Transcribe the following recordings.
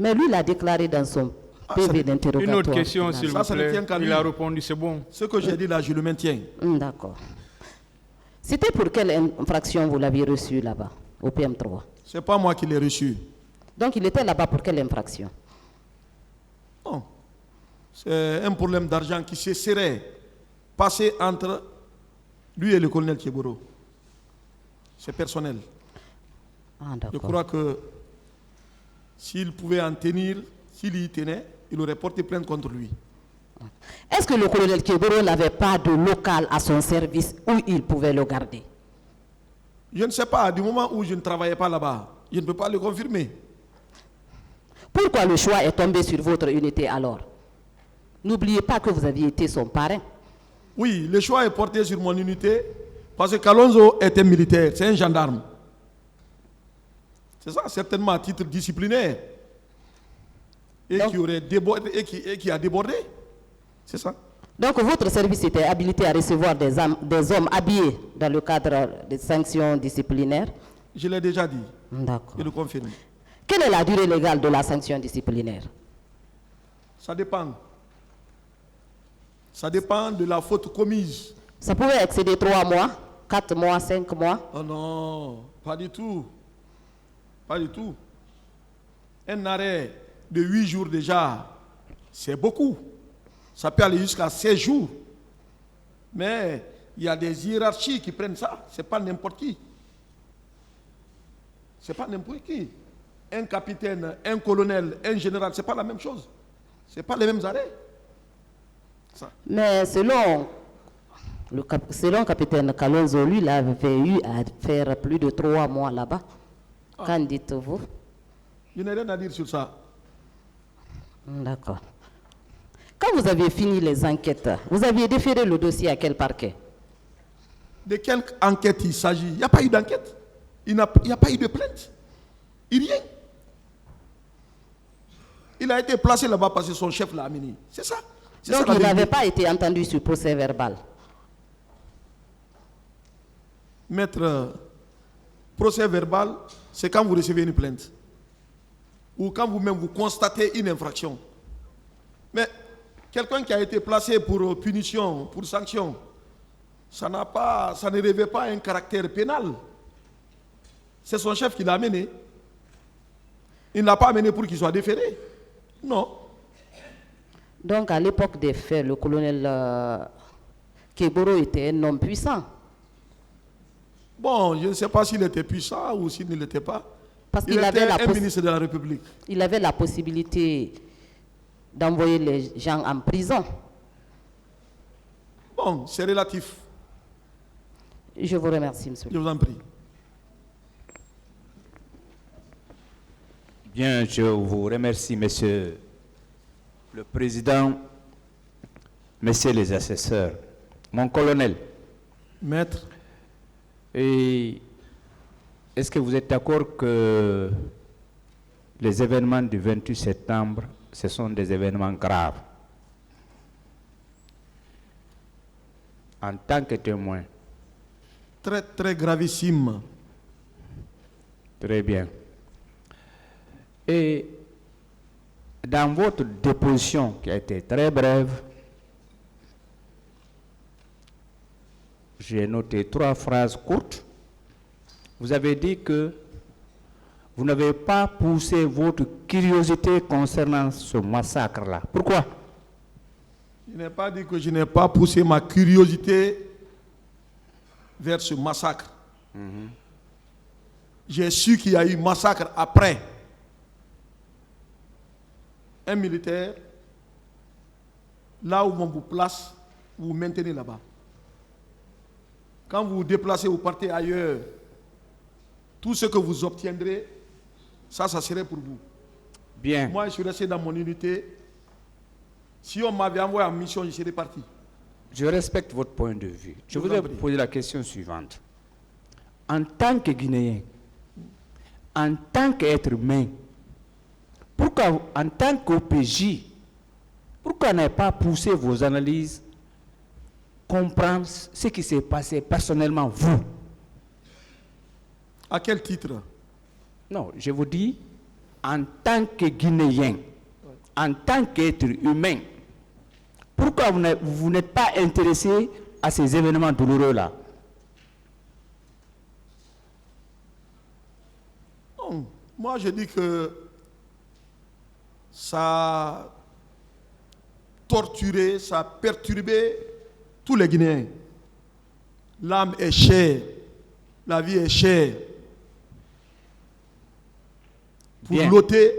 Mais lui, il a déclaré dans son PV d'interrogatoire. Une autre question, s'il vous plaît. qu'à lui. Il a répondu, c'est bon. Ce que j'ai dit là, je le maintiens. D'accord. C'était pour quelle infraction vous l'aviez reçu là-bas, au PM3? Ce n'est pas moi qui l'ai reçu. Donc il était là-bas pour quelle infraction? Non. C'est un problème d'argent qui se serait passé entre lui et le colonel Tcheboro. C'est personnel. Ah, Je d'accord. crois que s'il pouvait en tenir, s'il y tenait, il aurait porté plainte contre lui. Est-ce que le colonel Keboro n'avait pas de local à son service où il pouvait le garder? Je ne sais pas, du moment où je ne travaillais pas là-bas, je ne peux pas le confirmer. Pourquoi le choix est tombé sur votre unité alors? N'oubliez pas que vous aviez été son parrain. Oui, le choix est porté sur mon unité parce que Kalonzo était militaire, c'est un gendarme. C'est ça, certainement à titre disciplinaire. Et Donc, qui aurait débordé, et qui a débordé. C'est ça. donc votre service était habilité à recevoir des hommes habillés dans le cadre des sanctions disciplinaires? Je l'ai déjà dit. D'accord. Je le confirme. Quelle est la durée légale de la sanction disciplinaire? Ça dépend. Ça dépend de la faute commise. Ça pouvait excéder 3 mois, 4 mois, 5 mois? Oh non, pas du tout. Pas du tout. Un arrêt de 8 jours déjà, c'est beaucoup. Ça peut aller jusqu'à 16 jours. Mais il y a des hiérarchies qui prennent ça. Ce n'est pas n'importe qui. Ce n'est pas n'importe qui. Un capitaine, un colonel, un général, ce n'est pas la même chose. Ce n'est pas les mêmes arrêts. Ça. Mais selon capitaine Kalonzo, lui, il avait eu à faire plus de 3 mois là-bas. Qu'en dites-vous? Je n'ai rien à dire sur ça. D'accord. Quand vous aviez fini les enquêtes, vous aviez déféré le dossier à quel parquet? De quelle enquête il s'agit? Il n'y a pas eu d'enquête. Il n'y a pas eu de plainte. Il n'y a rien. Il a été placé là-bas parce que son chef l'a amené. C'est ça. Donc il n'avait pas été entendu sur procès verbal. Maître, procès verbal, c'est quand vous recevez une plainte. Ou quand vous-même vous constatez une infraction. Mais quelqu'un qui a été placé pour punition, pour sanction, ça ne revêt pas un caractère pénal. C'est son chef qui l'a amené. Il ne l'a pas amené pour qu'il soit déféré. Non. Donc à l'époque des faits, le colonel Keboro était un homme puissant. Bon, je ne sais pas s'il était puissant ou s'il ne l'était pas. Parce Il qu'il était avait un ministre de la République. Il avait la possibilité d'envoyer les gens en prison. Bon, c'est relatif. Je vous remercie, monsieur. Je vous en prie. Bien, je vous remercie, monsieur le président, messieurs les assesseurs. Mon colonel. Maître. Et est-ce que vous êtes d'accord que les événements du 28 septembre, ce sont des événements graves? En tant que témoin. Très, très gravissime. Très bien. Et dans votre déposition, qui a été très brève, j'ai noté 3 phrases courtes. Vous avez dit que vous n'avez pas poussé votre curiosité concernant ce massacre-là. Pourquoi? Je n'ai pas dit que je n'ai pas poussé ma curiosité vers ce massacre. J'ai su qu'il y a eu massacre après. Un militaire, là où on vous place, vous vous maintenez là-bas. Quand vous vous déplacez, vous partez ailleurs, tout ce que vous obtiendrez, ça serait pour vous. Bien. Moi, je suis resté dans mon unité. Si on m'avait envoyé en mission, je serais parti. Je respecte votre point de vue. Je voudrais vous poser la question suivante. En tant que Guinéen, en tant qu'être humain, pourquoi, en tant qu'OPJ, pourquoi n'avez pas poussé vos analyses, comprendre ce qui s'est passé personnellement, vous? À quel titre? Non, je vous dis, en tant que Guinéen, en tant qu'être humain, pourquoi vous n'êtes pas intéressé à ces événements douloureux-là? Moi, je dis que ça a torturé, ça a perturbé tous les Guinéens. L'âme est chère, la vie est chère. Pour loter,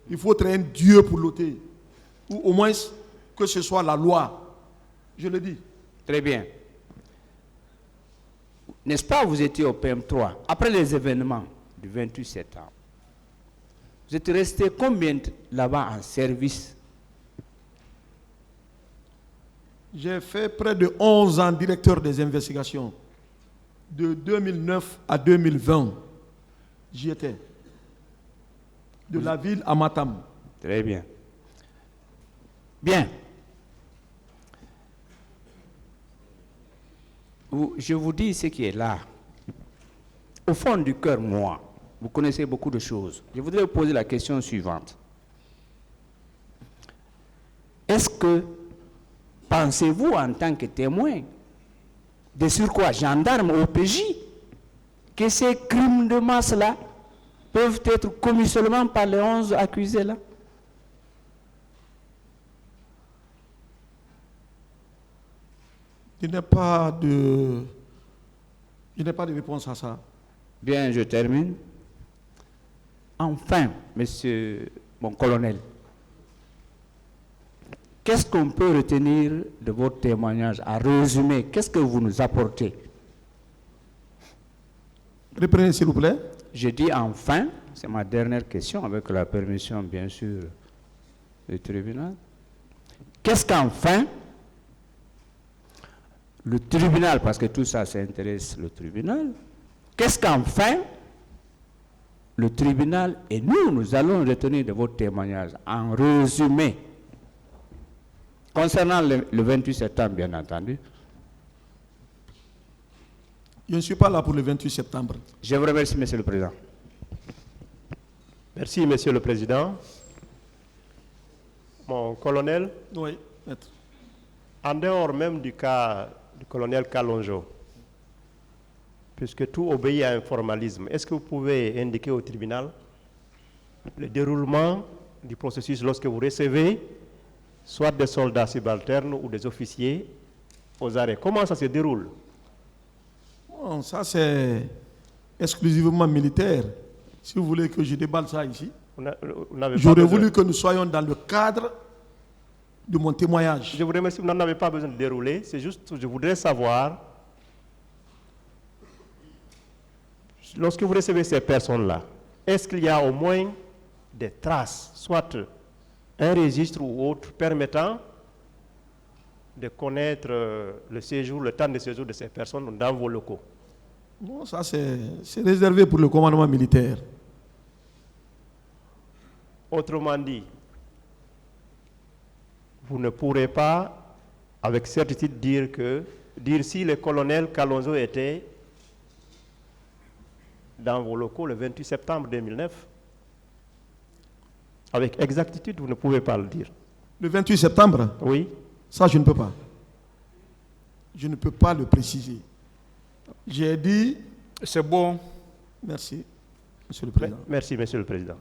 il faut être un Dieu pour loter. Ou au moins que ce soit la loi. Je le dis. Très bien. N'est-ce pas, vous étiez au PM3, après les événements du 28 septembre. Vous êtes resté combien là-bas en service? J'ai fait près de 11 ans directeur des investigations. De 2009 à 2020, j'y étais. De la ville à Matam. Très bien. Bien. Je vous dis ce qui est là. Au fond du cœur, moi, vous connaissez beaucoup de choses. Je voudrais vous poser la question suivante. Est-ce que, pensez-vous en tant que témoin, de surcroît gendarme au PJ, que ces crimes de masse-là peuvent être commis seulement par les 11 accusés-là? Je n'ai pas de réponse à ça. Bien, je termine. Enfin, monsieur mon colonel, qu'est-ce qu'on peut retenir de votre témoignage? À résumer, qu'est-ce que vous nous apportez? Reprenez, s'il vous plaît. Je dis enfin, c'est ma dernière question, avec la permission, bien sûr, du tribunal. Qu'est-ce qu'enfin, le tribunal, parce que tout ça, ça intéresse le tribunal, qu'est-ce qu'enfin, le tribunal et nous allons retenir de votre témoignage, en résumé, concernant le 28 septembre, bien entendu? Je ne suis pas là pour le 28 septembre. Je vous remercie, Monsieur le Président. Merci, Monsieur le Président. Mon colonel, oui, maître. En dehors même du cas du colonel Kalonjo, puisque tout obéit à un formalisme, est-ce que vous pouvez indiquer au tribunal le déroulement du processus lorsque vous recevez soit des soldats subalternes ou des officiers aux arrêts? Comment ça se déroule? Bon, ça c'est exclusivement militaire. Si vous voulez que je déballe ça ici, j'aurais voulu que nous soyons dans le cadre de mon témoignage. Je vous remercie, vous n'en avez pas besoin de dérouler, c'est juste, je voudrais savoir, lorsque vous recevez ces personnes-là, est-ce qu'il y a au moins des traces, soit un registre ou autre permettant de connaître le séjour, le temps de séjour de ces personnes dans vos locaux? Bon, ça c'est réservé pour le commandement militaire. Autrement dit, vous ne pourrez pas avec certitude dire si le colonel Kalonzo était dans vos locaux le 28 septembre 2009. Avec exactitude, vous ne pouvez pas le dire. Le 28 septembre? Oui. Ça, je ne peux pas. Je ne peux pas le préciser. J'ai dit... C'est bon. Merci, Monsieur le Président. Merci, Monsieur le Président.